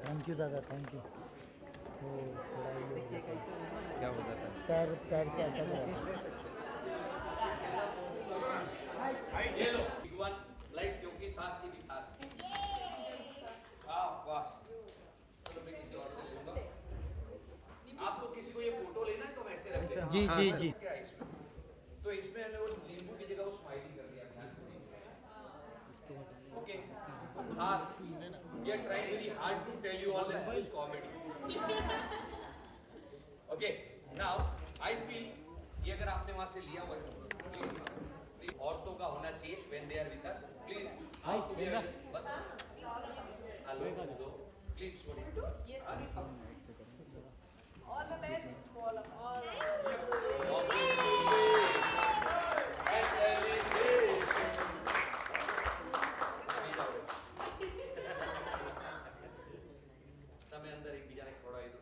Thank you दादा, thank you. वो थोड़ा ये क्या हो जाता है? पैर से अटक रहा था। ये लो भगवान लाइफ क्योंकि सांस की भी सांस थी। वाह वाह। तो मैं किसी और से लूंगा। आपको किसी को ये फोटो लेना है तो हम ऐसे रखते हैं। जी जी जी। क्या है इसमें? तो इसमें हमने वो नींबू की जगह वो स्माइलिंग कर दिया। ओके। खास we are trying very hard to tell you all that this is comedy. Okay. Now I feel ये अगर आपने वहाँ से लिया हुआ है प्लीज औरतों का होना चाहिए when they are with us. Please how to be hello please sorry. All the best to all of us. તમે અંદર એકબીજાને ખવડાવી દો.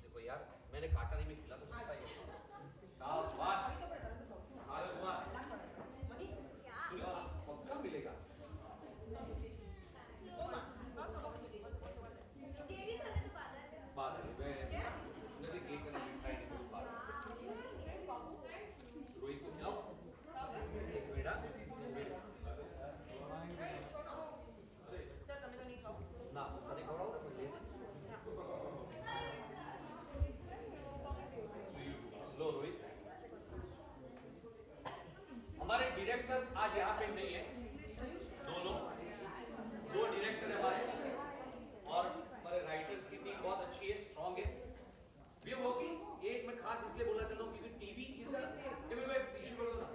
देखो यार मैंने काटा नहीं, मैं खिला तो सकता ही है. शाबाश. सागर कुमार सुनो पक्का मिलेगा. बाद में मैं नदी केक करने मिठाई नहीं करूँ बाद में. रोहित को खिलाओ एक बेटा ना कभी खवड़ाओ ना कुछ लो रोहित. हमारे डायरेक्टर आज यहाँ पे नहीं है. दो डायरेक्टर है हमारे और हमारे राइटर्स की टीम बहुत अच्छी है, स्ट्रांग है. We are working. एक मैं खास इसलिए बोलना चाहता हूँ क्योंकि टीवी इज अ इशू कर दो ना.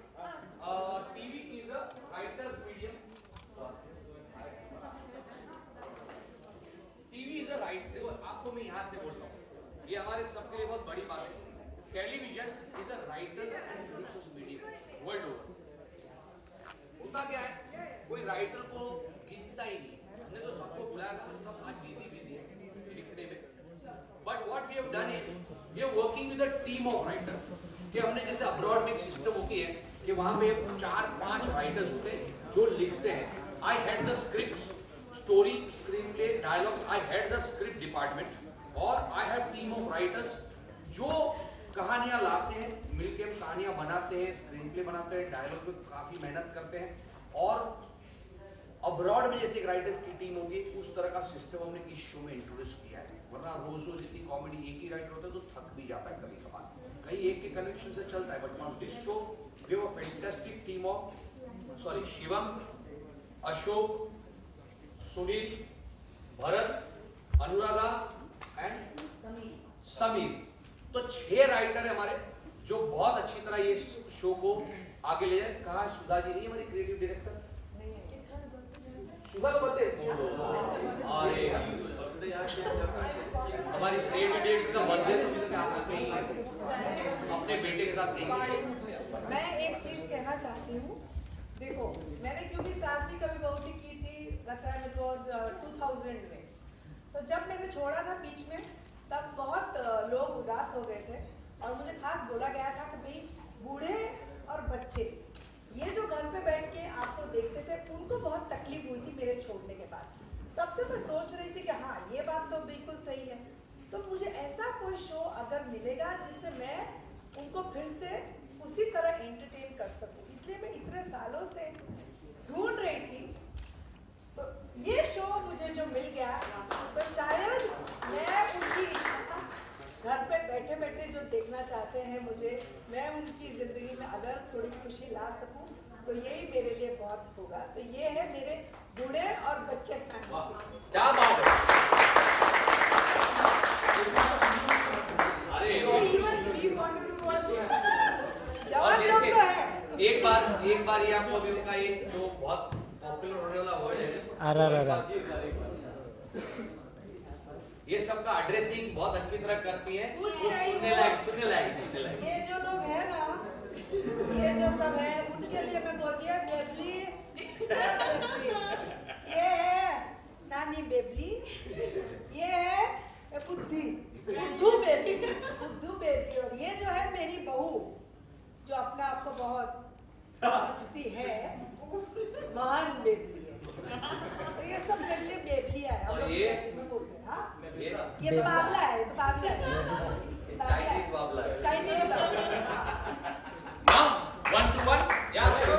TV is a writers medium. TV is a right. देखो आपको मैं यहाँ से बोलता हूँ, ये हमारे सबके लिए बहुत बड़ी बात है. Television is a writers and producers medium world over. होता क्या है, कोई राइटर को गिनता ही नहीं. हमने तो सबको बुलाया था, सब आज बिजी है लिखने में. But what we have done is we are working with a team of writers. कि हमने जैसे अब्रॉड में एक सिस्टम होती है कि वहां पे 4-5 राइटर्स होते हैं जो लिखते हैं. I had the script, story, screen play, dialogue. I had the script department और I have team of writers जो कहानियां लाते हैं, मिलके हम कहानियां बनाते हैं, स्क्रीन प्ले बनाते हैं, डायलॉग पे काफी मेहनत करते हैं. और अब्रॉड में जैसे एक राइटर्स की टीम होगी उस तरह का सिस्टम हमने इस शो में इंट्रोड्यूस किया है. वरना रोज इतनी कॉमेडी एक ही राइटर होता है तो थक भी जाता है कभी कभार. कहीं एक के कनेक्शन से चलता है. But on this show we have a fantastic team of Shivam, Ashok, Sunil, Bharat, Anuradha and Sameer. तो 6 राइटर है हमारे जो बहुत अच्छी तरह ये शो को आगे ले जाए. कहा सुधा जी नहीं हमारी क्रिएटिव डायरेक्टर? सुधा का बर्थडे. अरे हमारी क्रिएटिव डायरेक्टर का बर्थडे तो कहीं अपने बेटे के साथ कहीं. मैं एक चीज कहना चाहती हूँ. देखो मैंने क्योंकि सास भी कभी बहुत ही की थी, that time it was 2000 में. तो जब मैंने छोड़ा था बीच में तब बहुत लोग उदास हो गए थे और मुझे खास बोला गया था कि भाई बूढ़े और बच्चे ये जो घर पे बैठ के आपको देखते थे उनको बहुत तकलीफ हुई थी मेरे छोड़ने के बाद. तब से मैं सोच रही थी कि हाँ ये बात तो बिल्कुल सही है. तो मुझे ऐसा कोई शो अगर मिलेगा जिससे मैं उनको फिर से उसी तरह एंटरटेन कर सकूं, इसलिए मैं इतने सालों से ढूंढ रही थी. तो ये शो मुझे जो मिल गया तो शायद मैं उनकी इच्छा घर पे बैठे बैठे जो देखना चाहते हैं मुझे, मैं उनकी जिंदगी में अगर थोड़ी खुशी ला सकूं तो यही मेरे लिए बहुत होगा. तो ये है मेरे बूढ़े और बच्चे फैमिली. क्या बात है. अरे और जैसे एक बार ये आपको अभी उनका एक जो बहुत पॉपुलर होने वाला वर्ड है ये सबका एड्रेसिंग बहुत अच्छी तरह करती है. सुनने लायक. ये जो लोग हैं ना, ये जो सब है उनके लिए मैं बोल दिया बेबली. ये है नानी बेबली, ये है बुद्धू बेबी. और ये जो है मेरी बहू जो अपना आपको बहुत समझती है वो महान बेबली है। तो ये सब मेरे लिए बेबलिया है। और ये बोलते हैं हाँ ये ये तो बाबला है, तो बाबला है, चाइनीज बाबला है। चाइनीज बाबला। Now 1 to 1 याद करो।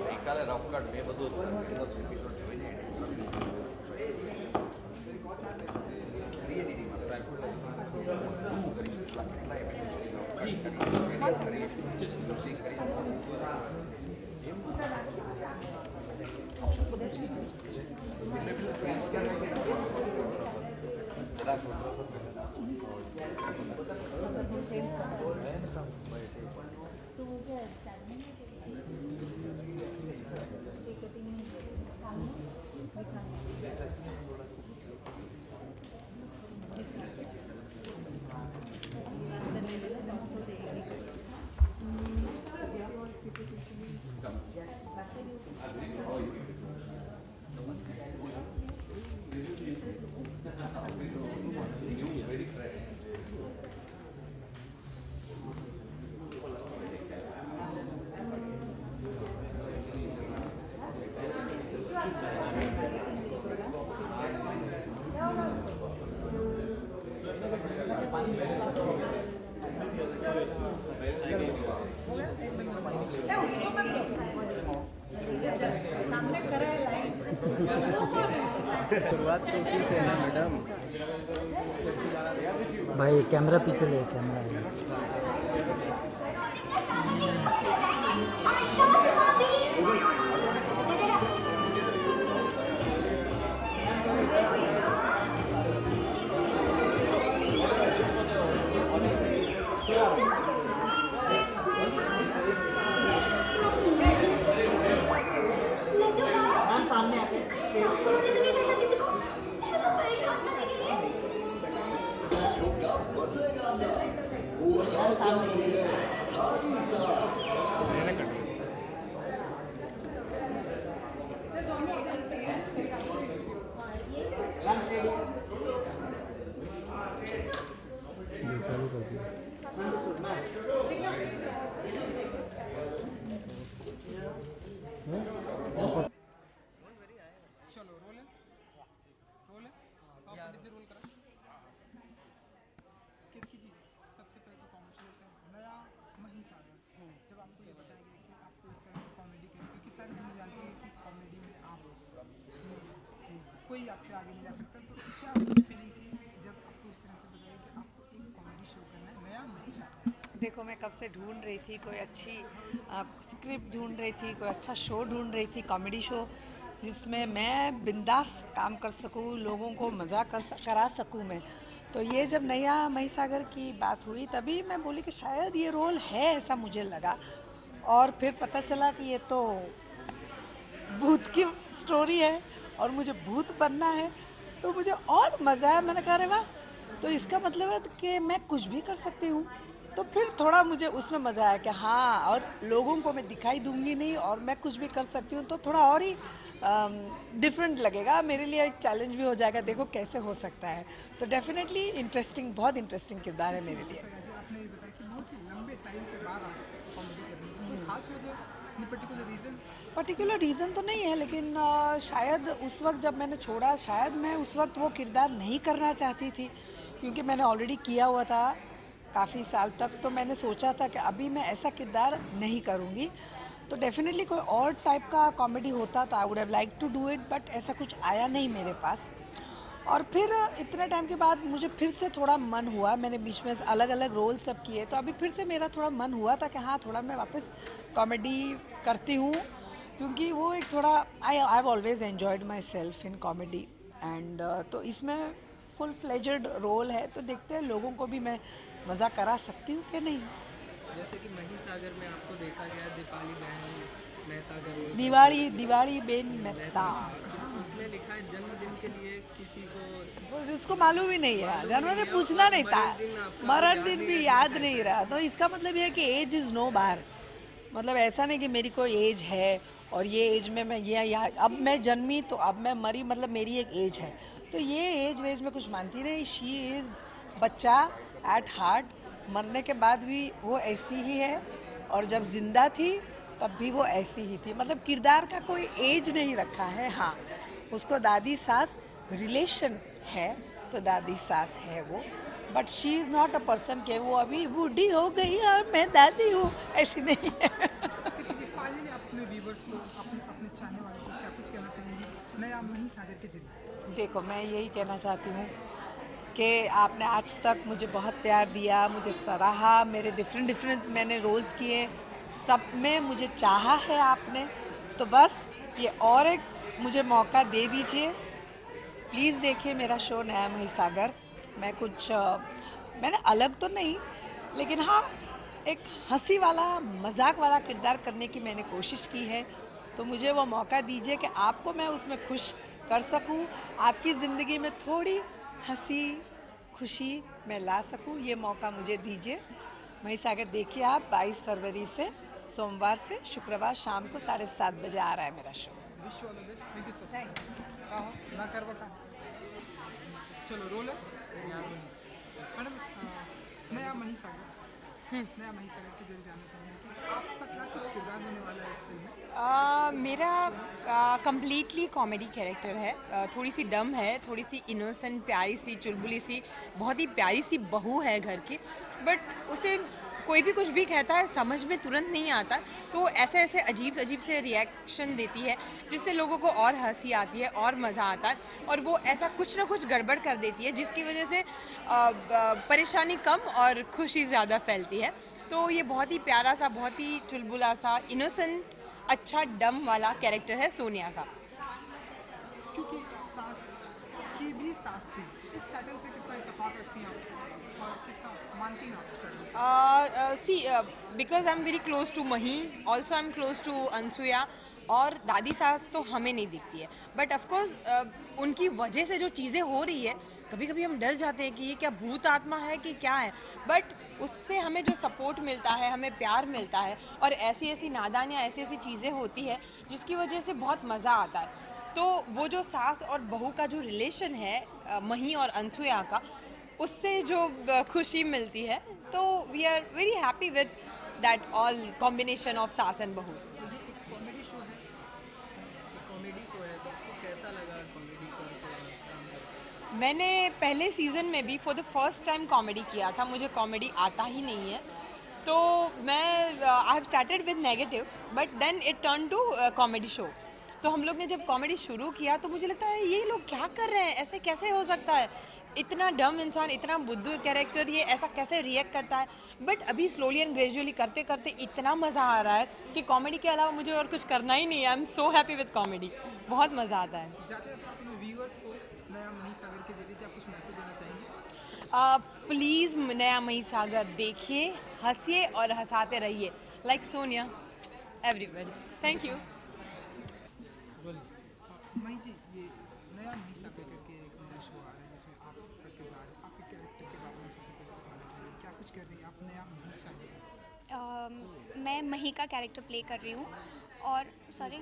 ગઈકાલે રફ કટ મેં બધું એપિસોડ જોઈને सामने खड़ा है लाइन। शुरुआत तो उसी से है मैडम। भाई कैमरा पीछे ले, कैमरा सामने आके चलो रोल है रोल है आप पंडित जी रोल करा कित कीजिए। सबसे पहले तो कॉन्ग्रेचुलेसन नया महिसागर। जब आपको ये बताया गया कि आपको इस तरह से कॉमेडी करें, क्योंकि सारी दुनिया जानती है कि कॉमेडी में आप कोई आपसे आगे नहीं जा सकता, तो क्या फीलिंग थी जब आपको इस तरह से बताया कि आपको एक कॉमेडी शो करना है नया महिसागर? देखो मैं कब से ढूंढ रही थी कोई अच्छी स्क्रिप्ट ढूंढ रही थी, कोई अच्छा शो ढूंढ रही थी, कॉमेडी शो जिसमें मैं बिंदास काम कर सकूं, लोगों को मज़ा करा सकूं मैं। तो ये जब नया महिसागर की बात हुई तभी मैं बोली कि शायद ये रोल है, ऐसा मुझे लगा। और फिर पता चला कि ये तो भूत की स्टोरी है और मुझे भूत बनना है, तो मुझे और मज़ा आया। मैंने कहा अरे वाह, तो इसका मतलब है कि मैं कुछ भी कर सकती हूँ। तो फिर थोड़ा मुझे उसमें मज़ा आया कि हाँ, और लोगों को मैं दिखाई दूंगी नहीं और मैं कुछ भी कर सकती हूँ, तो थोड़ा और ही डिफरेंट लगेगा मेरे लिए, एक चैलेंज भी हो जाएगा, देखो कैसे हो सकता है। तो डेफिनेटली इंटरेस्टिंग, बहुत इंटरेस्टिंग किरदार है मेरे लिए। आपने ये बताया कि बहुत ही लंबे टाइम के बाद आप कॉमेडी कर रही हैं, कोई खास वजह, any particular reason? Particular reason तो नहीं है, लेकिन शायद उस वक्त जब मैंने छोड़ा, शायद मैं उस वक्त वो किरदार नहीं करना चाहती थी, क्योंकि मैंने ऑलरेडी किया हुआ था काफ़ी साल तक। तो मैंने सोचा था कि अभी मैं ऐसा किरदार नहीं करूँगी। तो डेफिनेटली कोई और टाइप का कॉमेडी होता तो I would have like to do it, but ऐसा कुछ आया नहीं मेरे पास। और फिर इतने टाइम के बाद मुझे फिर से थोड़ा मन हुआ, मैंने बीच में अलग अलग रोल सब किए, तो अभी फिर से मेरा थोड़ा मन हुआ था कि हाँ, थोड़ा मैं वापस कॉमेडी करती हूँ, क्योंकि वो एक थोड़ा I have always enjoyed my self in comedy and तो इसमें फुल फ्लेजेड रोल है, तो देखते हैं लोगों को भी मैं मज़ा करा सकती हूँ कि नहीं। जैसे कि महिसागर में आपको देखा गया दीपाली बहन मेहता का रोल, दिवाली बेन मेहता, उसमें लिखा है जन्मदिन के लिए किसी को, उसको मालूम ही नहीं है, जन्मदिन पूछना नहीं था, मरण दिन भी याद नहीं रहा। तो इसका मतलब ये है कि एज इज़ नो बार, मतलब ऐसा नहीं कि मेरी कोई एज है और ये एज में मैं ये अब मैं जन्मी तो अब मैं मरी, मतलब मेरी एक एज है, तो ये एज वेज में कुछ मानती नहीं। शी इज़ बच्चा एट हार्ट, मरने के बाद भी वो ऐसी ही है, और जब जिंदा थी तब भी वो ऐसी ही थी। मतलब किरदार का कोई एज नहीं रखा है। हाँ, उसको दादी सास रिलेशन है तो दादी सास है वो, but she is not a person के वो अभी बूढ़ी हो गई और मैं दादी हूँ, ऐसी नहीं है। कृति जी, फाइनली अपने व्यूवर्स को, अपने चाहने वालों को क्या कुछ कहना चाहेंगी नया मही सागर के जरिए? देखो, मैं यही कहना चाहती हूँ कि आपने आज तक मुझे बहुत प्यार दिया, मुझे सराहा, मेरे डिफरेंट मैंने रोल्स किए, सब में मुझे चाहा है आपने, तो बस ये और एक मुझे मौका दे दीजिए। प्लीज़ देखिए मेरा शो नया मही सागर। मैं कुछ मैंने अलग तो नहीं, लेकिन हाँ एक हंसी वाला मजाक वाला किरदार करने की मैंने कोशिश की है, तो मुझे वो मौका दीजिए कि आपको मैं उसमें खुश कर सकूं, आपकी ज़िंदगी में थोड़ी हंसी खुशी मैं ला सकूं, ये मौका मुझे दीजिए। मही सागर देखिए आप 22 फरवरी से, सोमवार से शुक्रवार शाम को 7:30 बजे आ रहा है मेरा show. Wish you all the best. Thank you so much. का हो ना करवा का चलो रोल है यार मैडम। नया मही सागर के जरिए जानना चाहूँगी कि आपका क्या कुछ किरदार होने वाला है इस फिल्म में? मेरा कम्प्लीटली कॉमेडी कैरेक्टर है। थोड़ी सी डम है, थोड़ी सी इनोसेंट, प्यारी सी चुलबुली सी, बहुत ही प्यारी सी बहू है घर की, बट उसे कोई भी कुछ भी कहता है समझ में तुरंत नहीं आता, तो ऐसे ऐसे अजीब से रिएक्शन देती है जिससे लोगों को और हंसी आती है और मज़ा आता है, और वो ऐसा कुछ ना कुछ गड़बड़ कर देती है जिसकी वजह से परेशानी कम और खुशी ज़्यादा फैलती है। तो ये बहुत ही प्यारा सा, बहुत ही चुलबुला सा, इनोसेंट, अच्छा डम वाला कैरेक्टर है सोनिया का। क्योंकि सास की भी सास थी, इस टाइटल से कितना इत्तेफाक रखती हैं आप और कितना मानती हैं आप इस title? See, because I'm very close to Mahi, also I'm close to Ansuya, और दादी सास तो हमें नहीं दिखती है, बट ऑफकोर्स उनकी वजह से जो चीज़ें हो रही है, कभी कभी हम डर जाते हैं कि ये क्या भूत आत्मा है कि क्या है, बट उससे हमें जो सपोर्ट मिलता है, हमें प्यार मिलता है, और ऐसी ऐसी नादानियाँ, ऐसी ऐसी चीज़ें होती है जिसकी वजह से बहुत मज़ा आता है। तो वो जो सास और बहू का जो रिलेशन है मही और अनसुया का, उससे जो खुशी मिलती है, तो we are very happy with that all combination of सास एंड बहू। ये एक कॉमेडी शो है, तो आपको कैसा लगा कॉमेडी करके? मैंने पहले सीज़न में भी for the first time comedy किया था, मुझे कॉमेडी आता ही नहीं है, तो मैं I have started with negative but then it turn to comedy show. तो हम लोग ने जब कॉमेडी शुरू किया तो मुझे लगता है ये लोग क्या कर रहे हैं, ऐसे कैसे हो सकता है, इतना डम इंसान, इतना बुद्धू कैरेक्टर, ये ऐसा कैसे रिएक्ट करता है। बट अभी स्लोली एंड ग्रेजुअली करते करते इतना मज़ा आ रहा है कि कॉमेडी के अलावा मुझे और कुछ करना ही नहीं है। I am so happy with comedy, बहुत मज़ा आता है। जाते हैं तो अपने व्यूअर्स को नया मही सागर के जरिए क्या कुछ मैसेज देना चाहेंगे? प्लीज़ नया मही सागर देखिए, हंसिए और हंसाते रहिए, like Sonia, everybody. Thank you. मही जी, ये नया मही सागर करके एक नया शो आ रहा है जिसमें आपके कैरेक्टर के बारे में सबसे पहले तो जानना चाहिए, क्या कुछ कर रही हैं आप नया मही सागर? मैं मही का कैरेक्टर प्ले कर रही हूँ और सॉरी,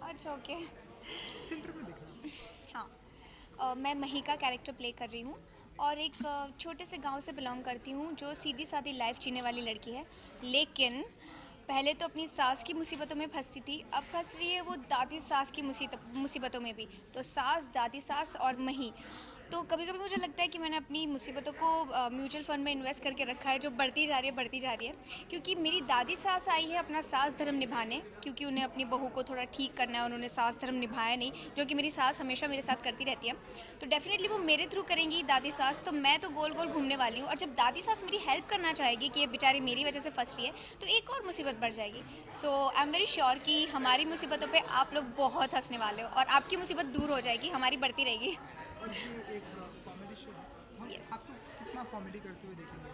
अच्छा ओके, सेंटर में दिख रहा है। हाँ, मैं मही का कैरेक्टर प्ले कर रही हूँ और एक छोटे से गांव से बिलोंग करती हूँ जो सीधी सादी लाइफ जीने वाली लड़की है, लेकिन पहले तो अपनी सास की मुसीबतों में फंसती थी, अब फंस रही है वो दादी सास की मुसीबतों में भी। तो सास, दादी सास और मही, तो कभी कभी मुझे लगता है कि मैंने अपनी मुसीबतों को म्यूचुअल फंड में इन्वेस्ट करके रखा है, जो बढ़ती जा रही है, क्योंकि मेरी दादी सास आई है अपना सास धर्म निभाने, क्योंकि उन्हें अपनी बहू को थोड़ा ठीक करना है, उन्होंने सास धर्म निभाया नहीं, जो कि मेरी सास हमेशा मेरे साथ करती रहती है। तो डेफिनेटली वो मेरे थ्रू करेंगी दादी सास, तो मैं तो गोल गोल घूमने वाली हूँ, और जब दादी सास मेरी हेल्प करना चाहेगी कि ये बेचारी मेरी वजह से फंस रही है, तो एक और मुसीबत बढ़ जाएगी। सो आई एम वेरी श्योर कि हमारी मुसीबतों पर आप लोग बहुत हंसने वाले हो और आपकी मुसीबत दूर हो जाएगी, हमारी बढ़ती रहेगी। और ये एक कॉमेडी शो है, हम Yes. आपको कितना कॉमेडी करते हुए देखेंगे?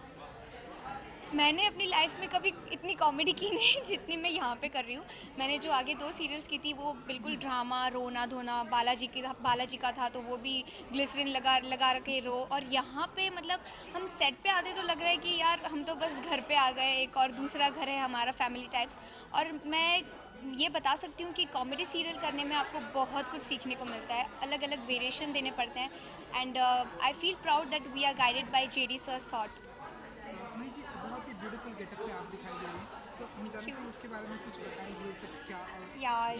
मैंने अपनी लाइफ में कभी इतनी कॉमेडी की नहीं जितनी मैं यहाँ पे कर रही हूँ। मैंने जो आगे 2 सीरियल्स की थी वो बिल्कुल ड्रामा, रोना धोना, बालाजी का था, तो वो भी ग्लिसरीन लगा रखे रो, और यहाँ पे मतलब हम सेट पे आते तो लग रहा है कि यार हम तो बस घर पे आ गए, एक और दूसरा घर है हमारा, फैमिली टाइप्स। और मैं ये बता सकती हूँ कि कॉमेडी सीरियल करने में आपको बहुत कुछ सीखने को मिलता है, अलग अलग वेरिएशन देने पड़ते हैं and I feel proud that we are guided by JD sir's thought. Mahi ji बहुत ही ब्यूटीफुल गेटअप में आप दिखाई दे रही हैं, तो हम जानते हैं उसके बारे में कुछ बताएंगे, सब क्या और यार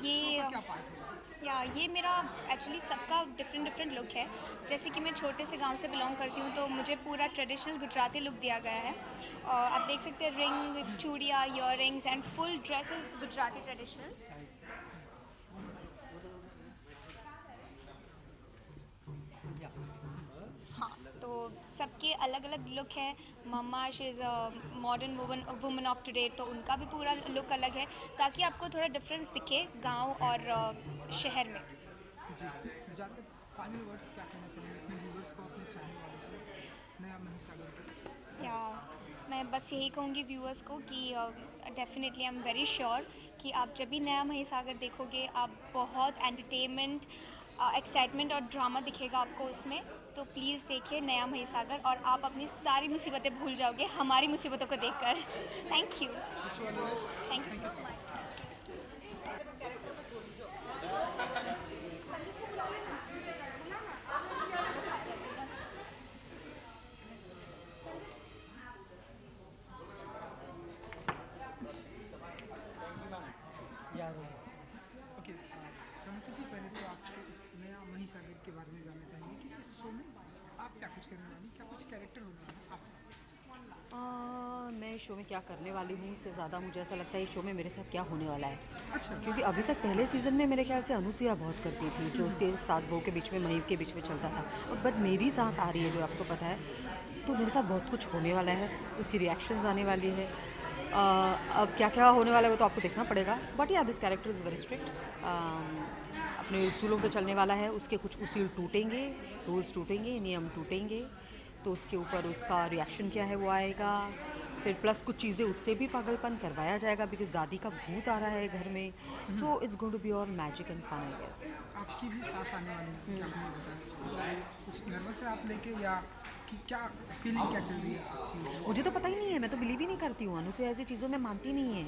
ये क्या पार्ट है? ये मेरा एक्चुअली सबका डिफरेंट लुक है। जैसे कि मैं छोटे से गांव से बिलोंग करती हूँ तो मुझे पूरा ट्रेडिशनल गुजराती लुक दिया गया है। आप देख सकते हैं रिंग, चूड़ियाँ, earrings and full dresses Gujarati traditional. हाँ, तो सबके अलग अलग लुक है। मम्मा she is a modern woman of today, तो उनका भी पूरा लुक अलग है ताकि आपको थोड़ा डिफरेंस दिखे गांव और शहर में। जी जाकर फाइनल वर्ड्स क्या कहना चाहेंगे अपने व्यूवर्स को, अपने चाहने वालों को, नया महिसागर को? या मैं बस यही कहूँगी व्यूअर्स को कि definitely I am very sure कि आप जब भी नया महिसागर देखोगे आप बहुत एंटरटेनमेंट, एक्साइटमेंट और ड्रामा दिखेगा आपको उसमें। तो प्लीज़ देखिए नया महिसागर और आप अपनी सारी मुसीबतें भूल जाओगे हमारी मुसीबतों को देखकर। Thank you, thank you so much. यार ओके रमती जी, पहले तो आपके इस नया महिसागर के बारे में जानना चाहेंगे कि इस शो में आप क्या कुछ करने वाली, क्या कुछ कैरेक्टर होने वाले हैं आपका? मैं इस शो में क्या करने वाली हूँ इससे ज़्यादा मुझे ऐसा लगता है इस शो में मेरे साथ क्या होने वाला है। अच्छा। क्योंकि अभी तक पहले सीज़न में मेरे ख्याल से अनुसुईया बहुत करती थी, जो उसके सास बहू के बीच में, महीम के बीच में चलता था। और बट मेरी सांस आ रही है जो आपको पता है, तो मेरे साथ बहुत कुछ होने वाला है, उसकी रिएक्शंस आने वाली है। अब क्या क्या होने वाला है वो तो आपको देखना पड़ेगा। बट या this character is very strict, अपने उसूलों पे चलने वाला है। उसके कुछ उसूल टूटेंगे, रूल्स टूटेंगे, नियम टूटेंगे, तो उसके ऊपर उसका रिएक्शन क्या है वो आएगा। फिर प्लस कुछ चीज़ें उससे भी पागलपन करवाया जाएगा बिकॉज दादी का भूत आ रहा है घर में। So it's going to be all magic and fun I guess. आपकी भी सांस आने वाली है, क्या आपने बताया? कुछ नर्वस है आप लेके, या कि क्या फीलिंग क्या चल रही है आपकी? मुझे तो पता ही नहीं है, मैं तो बिलीव ही नहीं करती हूँ। अनुसुईया ऐसी चीज़ों में मानती नहीं है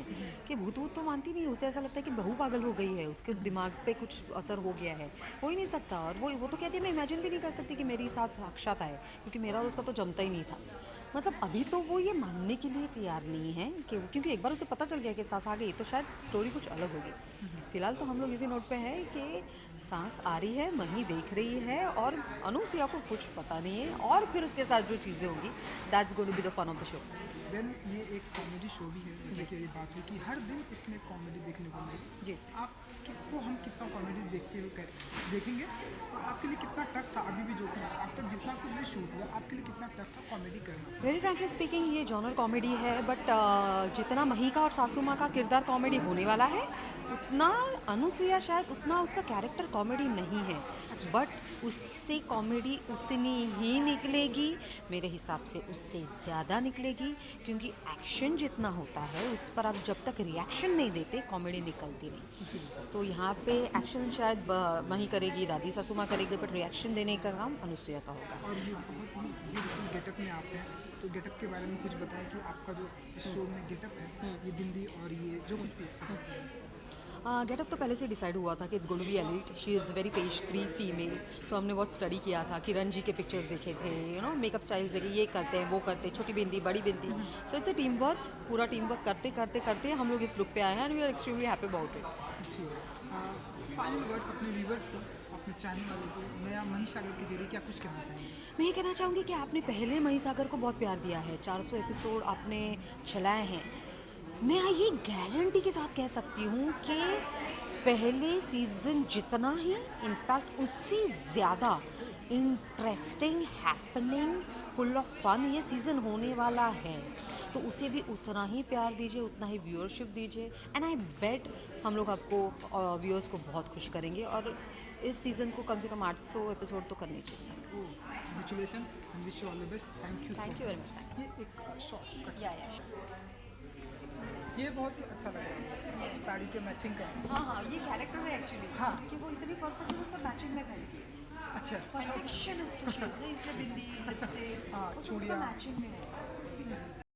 कि भूत वूत तो मानती नहीं है। उसे ऐसा लगता है कि बहू पागल हो गई है, उसके दिमाग पे कुछ असर हो गया है, हो ही नहीं सकता। और वो तो कहती है मैं इमेजिन भी नहीं कर सकती कि मेरी सास साक्षात आए, क्योंकि मेरा और उसका तो जमता ही नहीं था। मतलब अभी तो वो ये मानने के लिए तैयार नहीं है कि क्योंकि एक बार उसे पता चल गया कि सास आ गई तो शायद स्टोरी कुछ अलग होगी। फिलहाल तो हम लोग इसी नोट पे हैं कि सांस आ रही है, मही देख रही है और अनुसुईया को कुछ पता नहीं है। और फिर उसके साथ जो चीज़ें होंगी that's going to be the fun of the show. Then ये एक कॉमेडी शो भी है, जैसे कि ये बात हुई कि हर दिन इसमें कॉमेडी देखने को मिलेगी। जी। आपको हम कितना कॉमेडी देखते हुए देखेंगे, और आपके लिए कितना टफ था अभी भी जो कि अब तक जितना कुछ भी शूट हुआ, आपके लिए कितना टफ था कॉमेडी करना? वेरी फ्रैंकली स्पीकिंग ये जॉनर कॉमेडी है, बट जितना मही का और सासू माँ का किरदार कॉमेडी होने वाला है उतना अनुसुईया शायद उतना उसका कैरेक्टर कॉमेडी नहीं है। बट उससे कॉमेडी उतनी ही निकलेगी, मेरे हिसाब से उससे ज़्यादा निकलेगी, क्योंकि एक्शन जितना होता है उस पर आप जब तक रिएक्शन नहीं देते कॉमेडी निकलती नहीं। तो यहाँ पे एक्शन शायद मही करेगी, दादी सासू माँ करेगी, बट रिएक्शन देने का काम अनुसुईया का होगा। और ये बहुत ही ब्यूटीफुल गेटअप में आप हैं, तो गेटअप के बारे में कुछ बताएं कि आपका जो इस शो में गेटअप है, ये बिंदी और ये जो कुछ भी गेटअप तो पहले से डिसाइड हुआ था कि it's going to be elite. She is very page 3 female. So हमने बहुत स्टडी किया था, किरण जी के पिक्चर्स देखे थे, मेकअप स्टाइल्स देखे, ये करते हैं वो करते हैं, छोटी बिंदी बड़ी bindi. So it's a team work, पूरा टीम वर्क करते करते करते हम लोग इस लुक पे आए हैं and we are extremely happy about it. जी। फाइनल वर्ड्स अपने व्यूवर्स को, अपने चाहने वालों को, नया महिसागर के जरिए क्या कुछ कहना चाहेंगे? मैं ये कहना चाहूँगी कि आपने पहले महिसागर को बहुत प्यार दिया है, 400 एपिसोड आपने चलाए हैं। मैं ये गारंटी के साथ कह सकती हूँ कि पहले सीज़न जितना ही इनफैक्ट उससे ज़्यादा interesting, happening, full of fun ये सीज़न होने वाला है। तो उसे भी उतना ही प्यार दीजिए, उतना ही व्यूअरशिप दीजिए एंड आई बेट हम लोग आपको व्यूअर्स को बहुत खुश करेंगे और इस सीज़न को कम से कम 800 एपिसोड तो करने चाहिए। Congratulations and wish you all the best. Thank you so Thank you very much. much. ये एक शॉर्ट या ये बहुत ही अच्छा लग रहा है, साड़ी के मैचिंग का। हाँ, ये कैरेक्टर है एक्चुअली। हाँ। कि वो इतनी परफेक्ट है, वो सब मैचिंग में पहनती है। अच्छा। परफेक्शनिस्ट शी है, इसलिए बिंदी, लिपस्टिक, हाँ, वो सब उसका चूड़ियाँ। मैचिंग में है।